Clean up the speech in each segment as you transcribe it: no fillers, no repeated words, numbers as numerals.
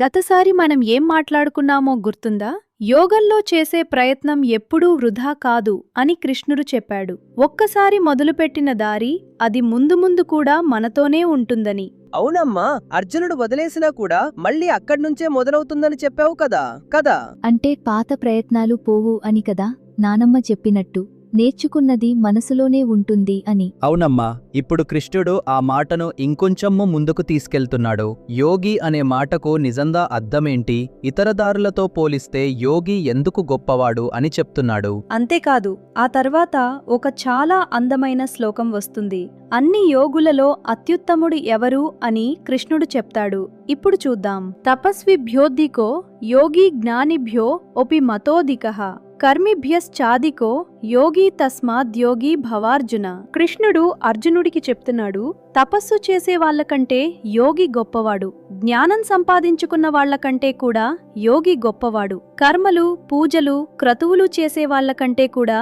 గతసారి మనం ఏం మాట్లాడుకున్నామో గుర్తుందా? యోగంలో చేసే ప్రయత్నం ఎప్పుడూ వృధా కాదు అని కృష్ణుడు చెప్పాడు. ఒక్కసారి మొదలుపెట్టిన దారి అది ముందు ముందు కూడా మనతోనే ఉంటుందని. అవునమ్మా, అర్జునుడు వదిలేసినా కూడా మళ్ళీ అక్కడ్నుంచే మొదలవుతుందని చెప్పావు కదా. అంటే పాత ప్రయత్నాలు పోవు అని కదా నానమ్మ చెప్పినట్టు, నేర్చుకున్నది మనసులోనే ఉంటుంది అని. అవునమ్మా, ఇప్పుడు కృష్ణుడు ఆ మాటను ఇంకొంచెము ముందుకు తీసుకెళ్తున్నాడు. యోగి అనే మాటకు నిజంగా అర్థమేంటి, ఇతర దారులతో పోలిస్తే యోగి ఎందుకు గొప్పవాడు అని చెప్తున్నాడు. అంతేకాదు, ఆ తర్వాత ఒక చాలా అందమైన శ్లోకం వస్తుంది. అన్ని యోగులలో అత్యుత్తముడు ఎవరు అని కృష్ణుడు చెప్తాడు. ఇప్పుడు చూద్దాం. తపస్విభ్యోధికో యోగి జ్ఞానిభ్యో ఒపి మతోధికః కర్మిభ్యశ్చాదికో యోగి తస్మాద్యోగి భవార్జున. కృష్ణుడు అర్జునుడికి చెప్తున్నాడు, తపస్సు చేసే వాళ్లకంటే యోగి గొప్పవాడు, జ్ఞానం సంపాదించుకున్న వాళ్లకంటే కూడా యోగి గొప్పవాడు, కర్మలు పూజలు క్రతువులు చేసే వాళ్లకంటే కూడా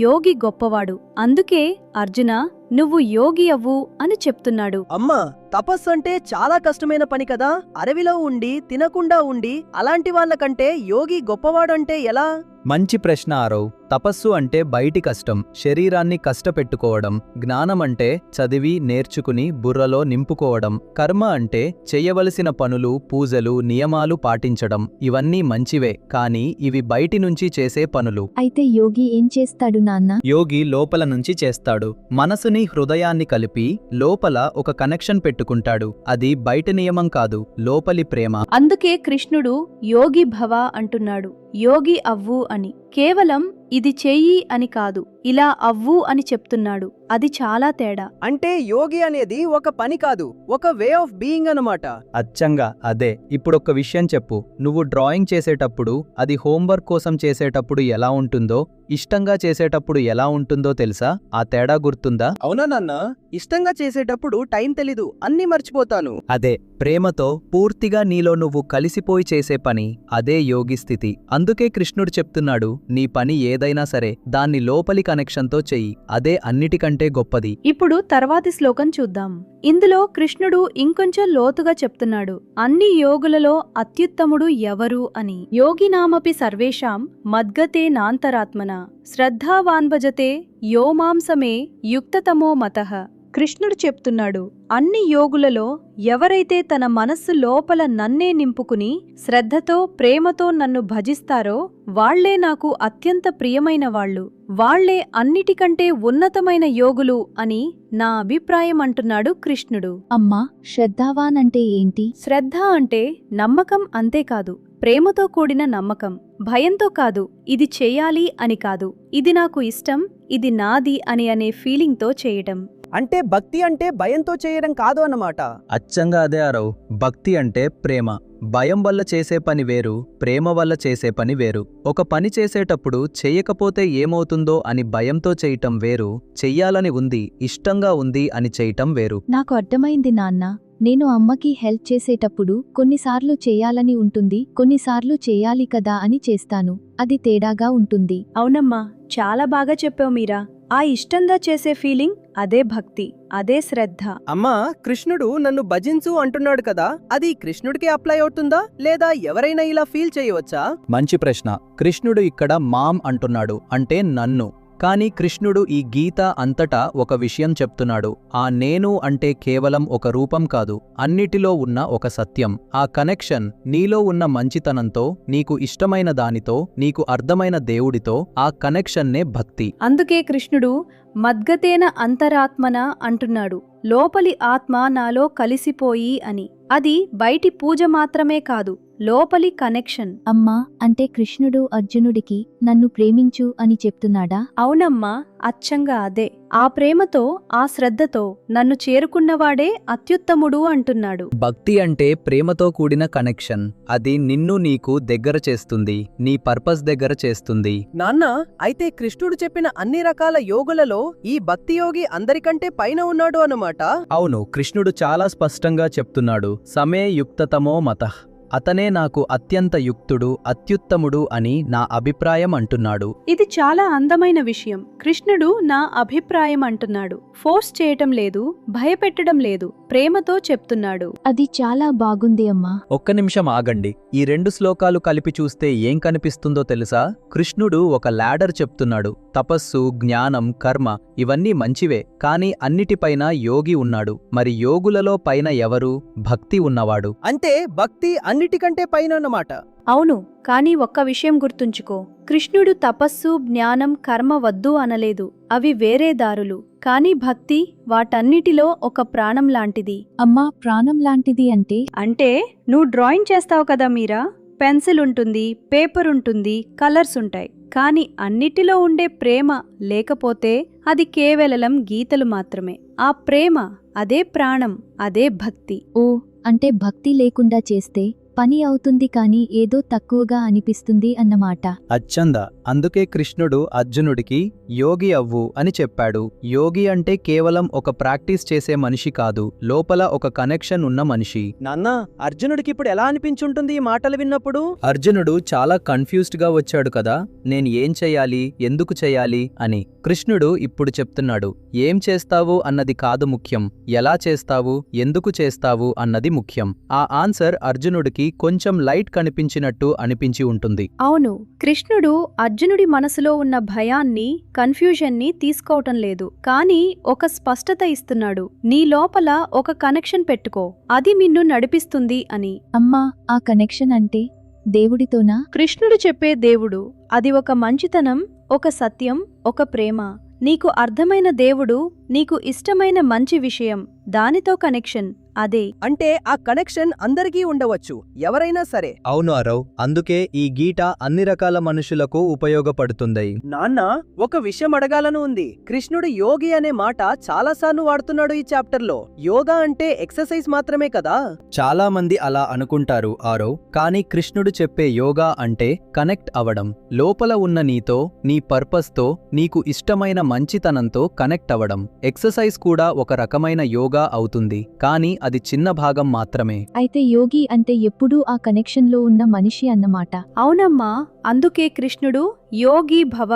యోగి గొప్పవాడు. అందుకే అర్జున, నువ్వు యోగి అవ్వు అని చెప్తున్నాడు. అమ్మా, తపస్సు అంటే చాలా కష్టమైన పని కదా. అడవిలో ఉండి తినకుండా ఉండి అలాంటి వాళ్ళకంటే యోగి గొప్పవాడంటే ఎలా? మంచి ప్రశ్న ఆరవ్. తపస్సు అంటే బయటి కష్టం, శరీరాన్ని కష్టపెట్టుకోవడం. జ్ఞానం అంటే చదివి నేర్చుకుని బుర్రలో నింపుకోవడం. కర్మ అంటే చెయ్యవలసిన పనులు పూజలు నియమాలు పాటించడం. ఇవన్నీ మంచివే, కానీ ఇవి బయటి నుంచి చేసే పనులు. అయితే యోగి ఏం చేస్తాడు నాన్న? యోగి లోపల నుంచి చేస్తాడు. మనసుని హృదయాన్ని కలిపి లోపల ఒక కనెక్షన్ పెట్టుకుంటాడు. అది బయట నియమం కాదు, లోపలి ప్రేమ. అందుకే కృష్ణుడు యోగి భవ అంటున్నాడు, యోగి అవ్వు అని. కేవలం ఇది చెయ్యి అని కాదు, ఇలా అవ్వు అని చెప్తున్నాడు. అది చాలా తేడా. అంటే యోగి అనేది ఒక పని కాదు, ఒక వే ఆఫ్ బీయింగ్ అన్నమాట. అచ్చంగా అదే. ఇప్పుడొక్క విషయం చెప్పు, నువ్వు డ్రాయింగ్ చేసేటప్పుడు అది హోంవర్క్ కోసం చేసేటప్పుడు ఎలా ఉంటుందో, ఇష్టంగా చేసేటప్పుడు ఎలా ఉంటుందో తెలుసా? ఆ తేడా గుర్తుందా? అవునా నాన్న, ఇష్టంగా చేసేటప్పుడు టైం తెలీదు, అన్నీ మర్చిపోతాను. అదే ప్రేమతో పూర్తిగా నీలో నువ్వు కలిసిపోయి చేసే పని, అదే యోగి స్థితి. అందుకే కృష్ణుడు చెప్తున్నాడు, నీ పని ఏదైనా సరే దాన్ని లోపలి కనెక్షన్తో చెయ్యి, అదే అన్నిటికంటే గొప్పది. ఇప్పుడు తర్వాతి శ్లోకం చూద్దాం. ఇందులో కృష్ణుడు ఇంకొంచెం లోతుగా చెప్తున్నాడు, అన్ని యోగులలో అత్యుత్తముడు ఎవరు అని. యోగినామపి సర్వేషాం మద్గతే నాంతరాత్మన శ్రద్ధావాన్భజతే యో మాంసమే యుక్తతమో మతః. కృష్ణుడు చెప్తున్నాడు, అన్ని యోగులలో ఎవరైతే తన మనస్సు లోపల నన్నే నింపుకుని శ్రద్ధతో ప్రేమతో నన్ను భజిస్తారో వాళ్లే నాకు అత్యంత ప్రియమైన వాళ్ళు, వాళ్లే అన్నిటికంటే ఉన్నతమైన యోగులు అని నా అభిప్రాయం అంటున్నాడు కృష్ణుడు. అమ్మా, శ్రద్ధావాన్ అంటే ఏంటి? శ్రద్ధ అంటే నమ్మకం, అంతేకాదు ప్రేమతో కూడిన నమ్మకం. భయంతో కాదు, ఇది చెయ్యాలి అని కాదు, ఇది నాకు ఇష్టం, ఇది నాది అని అనే ఫీలింగ్తో చేయటం. అంటే భక్తి అంటే భయంతో చేయడం కాదు అన్నమాట. అచ్చంగా అదే ఆరవ్. భక్తి అంటే ప్రేమ. భయం వల్ల చేసే పని వేరు, ప్రేమ వల్ల చేసే పని వేరు. ఒక పని చేసేటప్పుడు చెయ్యకపోతే ఏమవుతుందో అని భయంతో చేయటం వేరు, చెయ్యాలని ఉంది, ఇష్టంగా ఉంది అని చేయటం వేరు. నాకు అర్థమైంది నాన్న. నేను అమ్మకి హెల్ప్ చేసేటప్పుడు కొన్నిసార్లు చేయాలని ఉంటుంది, కొన్నిసార్లు చేయాలి కదా అని చేస్తాను. అది తేడాగా ఉంటుంది. అవునమ్మా, చాలా బాగా చెప్పావు మీరా. ఆ ఇష్టంగా చేసే ఫీలింగ్ అదే భక్తి, అదే శ్రద్ధ. అమ్మా, కృష్ణుడు నన్ను భజించు అంటున్నాడు కదా, అది కృష్ణుడికి అప్లై అవుతుందా లేదా ఎవరైనా ఇలా ఫీల్ చేయవచ్చా? మంచి ప్రశ్న. కృష్ణుడు ఇక్కడ మాం అంటున్నాడు, అంటే నన్ను. కానీ కృష్ణుడు ఈ గీత అంతటా ఒక విషయం చెప్తున్నాడు. ఆ నేను అంటే కేవలం ఒక రూపం కాదు, అన్నిటిలో ఉన్న ఒక సత్యం. ఆ కనెక్షన్ నీలో ఉన్న మంచితనంతో, నీకు ఇష్టమైన దానితో, నీకు అర్థమైన దేవుడితో, ఆ కనెక్షన్నే భక్తి. అందుకే కృష్ణుడు మద్గతేన అంతరాత్మన అంటున్నాడు, లోపలి ఆత్మ నాలో కలిసిపోయి అని. అది బయటి పూజ మాత్రమే కాదు, లోపలి కనెక్షన్. అమ్మా, అంటే కృష్ణుడు అర్జునుడికి నన్ను ప్రేమించు అని చెప్తున్నాడా? అవునమ్మా, అచ్చంగా అదే. ఆ ప్రేమతో, ఆ శ్రద్ధతో నన్ను చేరుకున్నవాడే అత్యుత్తముడు అంటున్నాడు. భక్తి అంటే ప్రేమతో కూడిన కనెక్షన్. అది నిన్ను నీకు దగ్గర చేస్తుంది, నీ పర్పస్ దగ్గర చేస్తుంది. నాన్న, అయితే కృష్ణుడు చెప్పిన అన్ని రకాల యోగులలో ఈ భక్తి యోగి అందరికంటే పైన ఉన్నాడు అన్నమాట. అవును, కృష్ణుడు చాలా స్పష్టంగా చెప్తున్నాడు, సమే యుక్తతమో మతః. అతనే నాకు అత్యంత యుక్తుడు అత్యుత్తముడు అని నా అభిప్రాయం అంటున్నాడు. ఇది చాలా అందమైన విషయం. కృష్ణుడు నా అభిప్రాయం అంటున్నాడు. ఫోర్స్ చేయటం లేదు, భయపెట్టడం లేదు, ప్రేమతో చెప్తున్నాడు. అది చాలా బాగుంది అమ్మా. ఒక్క నిమిషం ఆగండి. ఈ 2 శ్లోకాలు కలిపి చూస్తే ఏం కనిపిస్తుందో తెలుసా? కృష్ణుడు ఒక లాడర్ చెప్తున్నాడు. తపస్సు, జ్ఞానం, కర్మ ఇవన్నీ మంచివే, కానీ అన్నిటిపైన యోగి ఉన్నాడు. మరి యోగులలో పైన ఎవరు? భక్తి ఉన్నవాడు. అంటే భక్తి అన్నిటికంటే పైన అన్నమాట. అవును, కానీ ఒక్క విషయం గుర్తుంచుకో. కృష్ణుడు తపస్సు, జ్ఞానం, కర్మ వద్దు అనలేదు. అవి వేరే దారులు. కానీ భక్తి వాటన్నిటిలో ఒక ప్రాణం లాంటిది. అమ్మా, ప్రాణం లాంటిది అంటే? అంటే నువ్వు డ్రాయింగ్ చేస్తావు కదా మీరా, పెన్సిల్ ఉంటుంది, పేపర్ ఉంటుంది, కలర్స్ ఉంటాయి. కాని అన్నిటిలో ఉండే ప్రేమ లేకపోతే అది కేవలం గీతలు మాత్రమే. ఆ ప్రేమ, అదే ప్రాణం, అదే భక్తి. ఓ, అంటే భక్తి లేకుండా చేస్తే పని అవుతుంది కానీ ఏదో తక్కువగా అనిపిస్తుంది అన్నమాట. అచ్చంద. అందుకే కృష్ణుడు అర్జునుడికి యోగి అవ్వు అని చెప్పాడు. యోగి అంటే కేవలం ఒక ప్రాక్టీస్ చేసే మనిషి కాదు, లోపల ఒక కనెక్షన్ ఉన్న మనిషి. నాన్న, అర్జునుడికి ఇప్పుడు ఎలా అనిపించుంటుంది ఈ మాటలు విన్నప్పుడు? అర్జునుడు చాలా కన్ఫ్యూజ్డ్ గా వచ్చాడు కదా, నేను ఏం చెయ్యాలి, ఎందుకు చెయ్యాలి అని. కృష్ణుడు ఇప్పుడు చెప్తున్నాడు, ఏం చేస్తావు అన్నది కాదు ముఖ్యం, ఎలా చేస్తావు, ఎందుకు చేస్తావు అన్నది ముఖ్యం. ఆ ఆన్సర్ అర్జునుడికి కొంచెం లైట్ కనిపించినట్టు అనిపించి ఉంటుంది. అవును, కృష్ణుడు అర్జునుడి మనసులో ఉన్న భయాన్ని, కన్ఫ్యూజన్ని తీసుకోవటం లేదు, కానీ ఒక స్పష్టత ఇస్తున్నాడు. నీ లోపల ఒక కనెక్షన్ పెట్టుకో, అది నిన్ను నడిపిస్తుంది అని. అమ్మా, ఆ కనెక్షన్ అంటే దేవుడితోనా? కృష్ణుడు చెప్పే దేవుడు, అది ఒక మంచితనం, ఒక సత్యం, ఒక ప్రేమ. నీకు అర్థమైన దేవుడు, నీకు ఇష్టమైన మంచి విషయం, దానితో కనెక్షన్, అదే. అంటే ఆ కనెక్షన్ అందరికీ ఉండవచ్చు, ఎవరైనా సరే. అవును అరవ్, అందుకే ఈ గీట అన్ని రకాల మనుషులకు ఉపయోగపడుతుంది. నాన్న, ఒక విషయం అడగాలను ఉంది. కృష్ణుడు యోగి అనే మాట చాలాసార్లు వాడుతున్నాడు ఈ చాప్టర్లో. యోగా అంటే ఎక్సర్సైజ్ మాత్రమే కదా? చాలా మంది అలా అనుకుంటారు ఆరవ్, కానీ కృష్ణుడు చెప్పే యోగా అంటే కనెక్ట్ అవడం, లోపల ఉన్న నీతో, నీ పర్పస్తో, నీకు ఇష్టమైన మంచితనంతో కనెక్ట్ అవడం. ఎక్సర్సైజ్ కూడా ఒక రకమైన యోగా అవుతుంది, కానీ అది చిన్న భాగం మాత్రమే. అయితే యోగి అంటే ఎప్పుడూ ఆ కనెక్షన్లో ఉన్న మనిషి అన్నమాట. అవునమ్మా, అందుకే కృష్ణుడు యోగి భవ,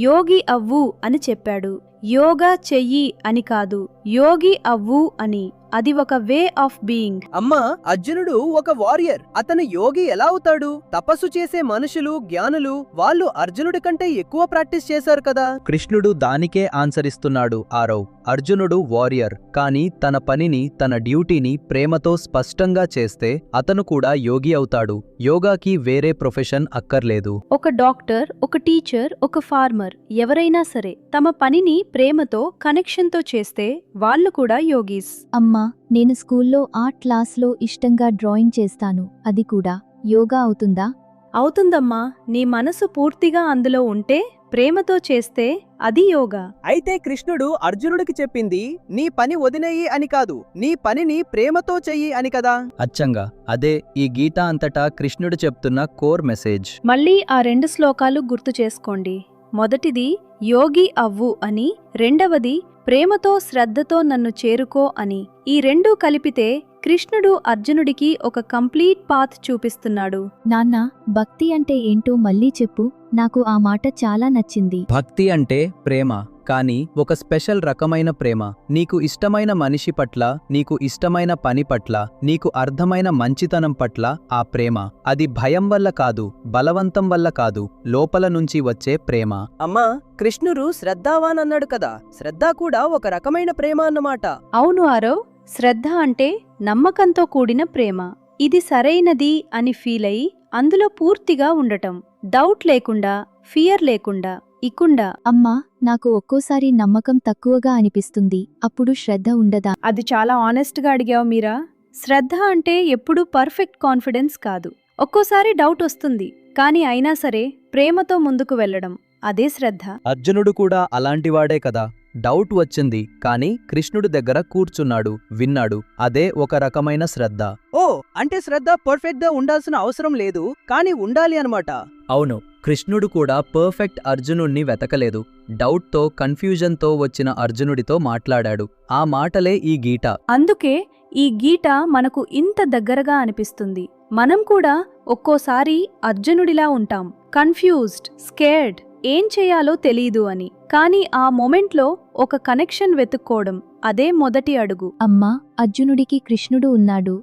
యోగి అవ్వు అని చెప్పాడు. యోగా చెయ్యి అని కాదు, యోగి అవ్వు అని. అది ఒక వే ఆఫ్ బీయింగ్. అమ్మా, అర్జునుడు ఒక వారియర్. అతను యోగి ఎలా అవుతాడు? తపస్సు చేసే మనుషులు, జ్ఞానులు, వాళ్ళు అర్జునుడి కంటే ఎక్కువ ప్రాక్టీస్ చేశారు కదా. కృష్ణుడు దానికే ఆన్సర్ ఇస్తున్నాడు ఆరవ్. అర్జునుడు వారియర్, కానీ తన పనిని, తన డ్యూటీని ప్రేమతో స్పష్టంగా చేస్తే అతను కూడా యోగి అవుతాడు. యోగాకి వేరే ప్రొఫెషన్ అక్కర్లేదు. ఒక డాక్టర్, ఒక టీచర్, ఒక ఫార్మర్, ఎవరైనా సరే తమ పనిని ప్రేమతో, కనెక్షన్తో చేస్తే వాళ్ళు కూడా యోగీస్. అమ్మా, నేను స్కూల్లో ఆర్ట్ క్లాస్లో ఇష్టంగా డ్రాయింగ్ చేస్తాను, అది కూడా యోగా అవుతుందా? అవుతుందమ్మా, నీ మనసు పూర్తిగా అందులో ఉంటే, ప్రేమతో చేస్తే అది యోగా. అయితే కృష్ణుడు అర్జునుడికి చెప్పింది నీ పని వదిలేయి అని కాదు, నీ పనిని ప్రేమతో చెయ్యి అని కదా. అచ్చంగా అదే ఈ గీత అంతటా కృష్ణుడు చెప్తున్న కోర్ మెసేజ్. మళ్ళీ ఆ 2 శ్లోకాలు గుర్తు చేసుకోండి. మొదటిది యోగి అవ్వు అని, రెండవది ప్రేమతో శ్రద్ధతో నన్ను చేరుకో అని. ఈ 2 కలిపితే కృష్ణుడు అర్జునుడికి ఒక కంప్లీట్ పాత్ చూపిస్తున్నాడు. నాన్న, భక్తి అంటే ఏంటో మళ్ళీ చెప్పు, నాకు ఆ మాట చాలా నచ్చింది. భక్తి అంటే ప్రేమ, కానీ ఒక స్పెషల్ రకమైన ప్రేమ. నీకు ఇష్టమైన మనిషి పట్ల, నీకు ఇష్టమైన పని పట్ల, నీకు అర్థమైన మంచితనం పట్ల ఆ ప్రేమ. అది భయం వల్ల కాదు, బలవంతం వల్ల కాదు, లోపల నుంచి వచ్చే ప్రేమ. అమ్మా, కృష్ణుడు శ్రద్ధావాన్ అన్నాడు కదా, శ్రద్ధ కూడా ఒక రకమైన ప్రేమ అన్నమాట. అవును ఆరవ్, శ్రద్ధ అంటే నమ్మకంతో కూడిన ప్రేమ. ఇది సరైనది అని ఫీల్ అయి అందులో పూర్తిగా ఉండటం, డౌట్ లేకుండా, ఫియర్ లేకుండా, ఇకుండా. అమ్మా, నాకు ఒక్కోసారి నమ్మకం తక్కువగా అనిపిస్తుంది, అప్పుడు శ్రద్ధ ఉండదా? అది చాలా ఆనెస్ట్గా అడిగావు మీరా. శ్రద్ధ అంటే ఎప్పుడూ పర్ఫెక్ట్ కాన్ఫిడెన్స్ కాదు. ఒక్కోసారి డౌట్ వస్తుంది, కానీ అయినా సరే ప్రేమతో ముందుకు వెళ్ళడం, అదే శ్రద్ధ. అర్జునుడు కూడా అలాంటివాడే కదా. డౌట్ వచ్చింది, కానీ కృష్ణుడి దగ్గర కూర్చున్నాడు, విన్నాడు. అదే ఒక రకమైన శ్రద్ధ. ఓ, అంటే శ్రద్ధ పర్ఫెక్ట్ గా ఉండాల్సిన అవసరం లేదు, కానీ ఉండాలి అన్నమాట. అవును, కృష్ణుడు కూడా పర్ఫెక్ట్ అర్జునుణ్ణి వెతకలేదు. డౌట్తో, కన్ఫ్యూజన్తో వచ్చిన అర్జునుడితో మాట్లాడాడు. ఆ మాటలే ఈ గీట. అందుకే ఈ గీట మనకు ఇంత దగ్గరగా అనిపిస్తుంది. మనం కూడా ఒక్కోసారి అర్జునుడిలా ఉంటాం, కన్ఫ్యూజ్డ్, స్కేర్డ్, ఏం చేయాలో తెలీదు అని. కానీ ఆ మొమెంట్లో ఒక కనెక్షన్ వెతుక్కోవడం, అదే మొదటి అడుగు. అమ్మా, అర్జునుడికి కృష్ణుడు ఉన్నాడు,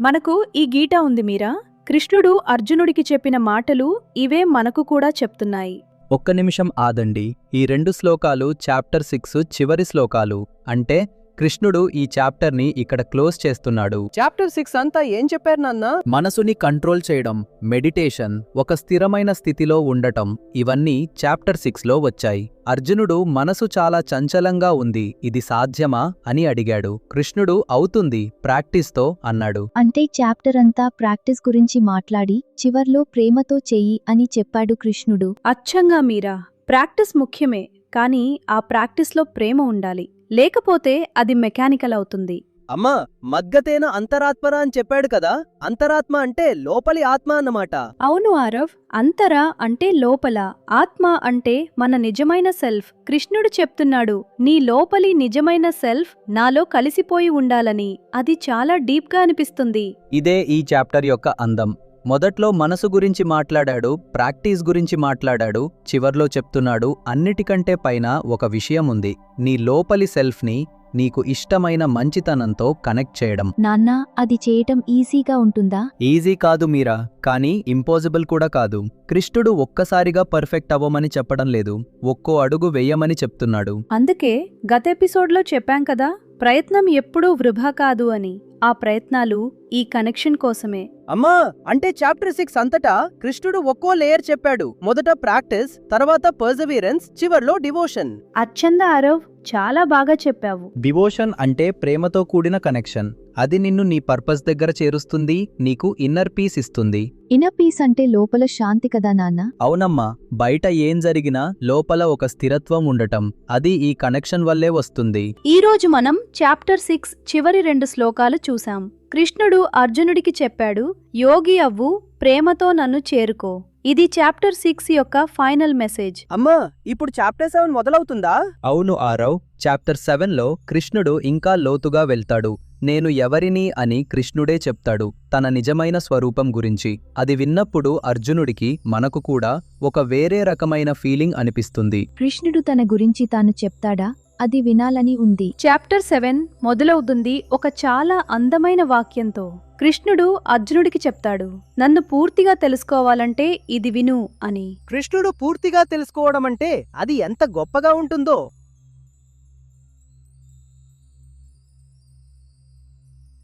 మనకు ఈ గీత ఉంది మీరా. కృష్ణుడు అర్జునుడికి చెప్పిన మాటలు ఇవే మనకు కూడా చెప్తున్నాయి. ఒక్క నిమిషం ఆదండి. ఈ 2 శ్లోకాలు చాప్టర్ 6 చివరి శ్లోకాలు. అంటే కృష్ణుడు ఈ చాప్టర్ని ఇక్కడ క్లోజ్ చేస్తున్నాడు. చాప్టర్ 6 అంతా ఏం చెప్పారు నాన్న? మనసుని కంట్రోల్ చేయడం, మెడిటేషన్, ఒక స్థిరమైన స్థితిలో ఉండటం, ఇవన్నీ చాప్టర్ 6లో వచ్చాయి. అర్జునుడు మనసు చాలా చంచలంగా ఉంది, ఇది సాధ్యమా అని అడిగాడు. కృష్ణుడు అవుతుంది, ప్రాక్టీస్తో అన్నాడు. అంటే చాప్టర్ అంతా ప్రాక్టీస్ గురించి మాట్లాడి చివర్లో ప్రేమతో చెయ్యి అని చెప్పాడు కృష్ణుడు. అచ్చంగా మీరా, ప్రాక్టీస్ ముఖ్యమే, కానీ ఆ ప్రాక్టీస్లో ప్రేమ ఉండాలి, లేకపోతే అది మెకానికల్ అవుతుంది. అమ్మా, మద్గతేన అంతరాత్మరా అని చెప్పాడు కదా. అంతరాత్మ అంటే లోపలి ఆత్మ అన్నమాట. అవును ఆరవ్, అంతర అంటే లోపల, ఆత్మ అంటే మన నిజమైన సెల్ఫ్. కృష్ణుడు చెప్తున్నాడు, నీ లోపలి నిజమైన సెల్ఫ్ నాలో కలిసిపోయి ఉండాలని. అది చాలా డీప్గా అనిపిస్తుంది. ఇదే ఈ చాప్టర్ యొక్క అందం. మొదట్లో మనసు గురించి మాట్లాడాడు, ప్రాక్టీస్ గురించి మాట్లాడాడు, చివర్లో చెప్తున్నాడు అన్నిటికంటే పైన ఒక విషయం ఉంది, నీ లోపలి సెల్ఫ్ని నీకు ఇష్టమైన మంచితనంతో కనెక్ట్ చేయడం. నాన్న, అది చేయటం ఈజీగా ఉంటుందా? ఈజీ కాదు మీరా, కానీ ఇంపాసిబుల్ కూడా కాదు. కృష్ణుడు ఒక్కసారిగా పర్ఫెక్ట్ అవ్వమని చెప్పడం లేదు, ఒక్కో అడుగు వెయ్యమని చెప్తున్నాడు. అందుకే గత ఎపిసోడ్లో చెప్పాం కదా, ప్రయత్నం ఎప్పుడూ వృధా కాదు అని. ఆ ప్రయత్నాలు ఈ కనెక్షన్ కోసమే. అమ్మా, అంటే చాప్టర్ 6 అంతటా కృష్ణుడు ఒక్కో లేయర్ చెప్పాడు. మొదట ప్రాక్టీస్, తర్వాత పర్సెవరెన్స్, చివర్లో డివోషన్. అచ్చంద ఆరవ్, చాలా బాగా చెప్పావు. డివోషన్ అంటే ప్రేమతో కూడిన కనెక్షన్. అది నిన్ను నీ పర్పస్ దగ్గర చేరుస్తుంది, నీకు ఇన్నర్ పీస్ ఇస్తుంది. ఇన్నర్ పీస్ అంటే లోపల శాంతి కదా నాన్న? అవునమ్మా, బయట ఏం జరిగినా లోపల ఒక స్థిరత్వం ఉండటం, అది ఈ కనెక్షన్ వల్లే వస్తుంది. ఈరోజు మనం చాప్టర్ 6 చివరి 2 శ్లోకాలు చూశాం. కృష్ణుడు అర్జునుడికి చెప్పాడు, యోగి అవ్వు, ప్రేమతో నన్ను చేరుకో. ఇది చాప్టర్ 6 యొక్క ఫైనల్ మెసేజ్. అమ్మా, ఇప్పుడు చాప్టర్ 7 మొదలవుతుందా? అవును ఆరవ్, చాప్టర్ 7లో కృష్ణుడు ఇంకా లోతుగా వెళ్తాడు. నేను ఎవరిని అని కృష్ణుడే చెప్తాడు, తన నిజమైన స్వరూపం గురించి. అది విన్నప్పుడు అర్జునుడికి, మనకు కూడా ఒక వేరే రకమైన ఫీలింగ్ అనిపిస్తుంది. కృష్ణుడు తన గురించి తాను చెప్తాడా? అది వినాలని ఉంది. చాప్టర్ 7 మొదలవుతుంది ఒక చాలా అందమైన వాక్యంతో. కృష్ణుడు అర్జునుడికి చెప్తాడు, నన్ను పూర్తిగా తెలుసుకోవాలంటే ఇది విను అని. కృష్ణుడు పూర్తిగా తెలుసుకోవడం అంటే అది ఎంత గొప్పగా ఉంటుందో.